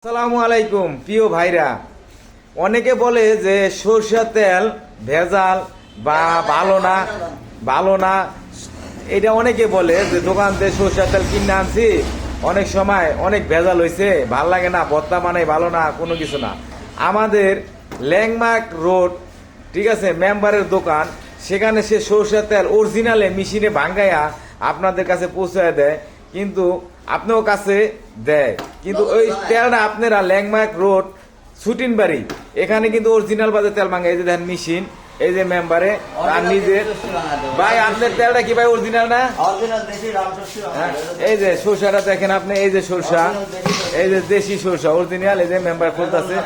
আসসালামু আলাইকুম প্রিয় ভাইরা। অনেকে বলে যে সরষের তেল ভেজাল বা ভালো না এটা অনেকে বলে যে দোকান থেকে সরষের তেল কিনে আনছি, অনেক সময় অনেক ভেজাল হয়েছে, ভাল লাগে না, ভর্তা মানে ভালো না, কোনো কিছু না। আমাদের ল্যাংমার্ক রোড, ঠিক আছে, মেম্বারের দোকান, সেখানে সে সরষের তেল অরিজিনালে মেশিনে ভাঙ্গাইয়া আপনাদের কাছে পৌঁছায় দেয়, কিন্তু আপনার কাছে দেয়, কিন্তু ওই তেলটা আপনারা ল্যাংমার্ক রোড ছুটিন বাড়ি এখানে কিন্তু অরিজিনাল বাজে তেল ভাঙ্গাই। এই যে দেখেন মেশিন, এই যে মেম্বারে তার নিজের। ভাই আপনার তেলটা কি ভাই অরিজিনাল না? হ্যাঁ, এই যে সরষাটা দেখেন আপনি, এই যে সরষা, এই যে দেশি সরষা অরিজিনাল, এই যে মেম্বার খুলতেছে,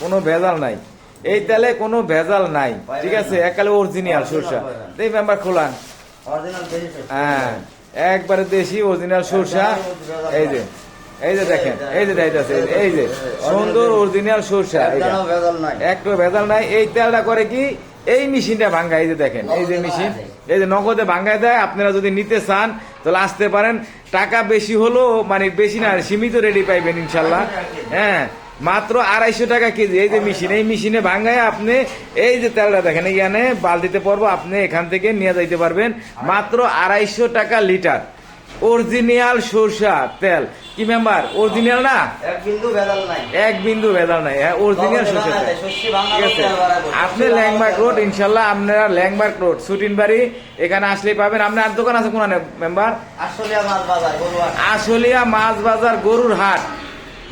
কোনো ভেজাল নাই এই তেলে, কোনো ভেজাল নাই, ঠিক আছে, একালে অরিজিনাল সরষা। এই মেম্বার খোলান, হ্যাঁ একবারে দেশি অরিজিনাল সরষা। এই যে এই যে দেখেন, এই যে যাইতেছে, এই যে সুন্দর অরিজিনাল সরষা, একটু ভেজাল নাই। এই তেলটা করে কি, এই মেশিনটা ভাঙ্গা, এই যে দেখেন, এই যে মেশিন, এই যে নগদে ভাঙ্গায় দেয়। আপনারা যদি নিতে চান তাহলে আসতে পারেন, টাকা বেশি হলো, মানে বেশি না, সীমিত রেডি পাইবেন ইনশাল্লাহ। হ্যাঁ, মাত্র 250 টাকা কেজি এই যে মেশিন, এই মেশিনে ভাঙ্গায় আপনি এই যে তেলটা দেখেন এখানে বালতিতে পড়বো, আপনি এখান থেকে নিয়ে যাইতে পারবেন মাত্র 250 টাকা লিটার অরিজিনাল সরষা তেল। কি মেম্বার অরিজিনাল না? এক বিন্দু ভেজাল নাই, হ্যাঁ অরিজিনাল সরষা তেল, ঠিক আছে। আপনি ল্যাংমার্ক রোড, ইনশাল্লাহ আপনারা ল্যাংমার্ক রোড ছুটিন বাড়ি এখানে আসলেই পাবেন। আপনার দোকান আছে কোন মেম্বার? আশুলিয়া মাছ বাজার গরুর হাট,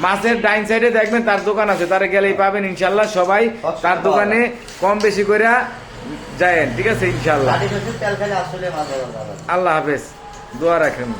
মাছের ডাইন সাইডে দেখবেন তার দোকান আছে, তারা গেলেই পাবেন ইনশাল্লাহ। সবাই তার দোকানে কম বেশি করে যায়, ঠিক আছে ইনশাল্লাহ। আল্লাহ হাফেজ, দোয়া রাখেন।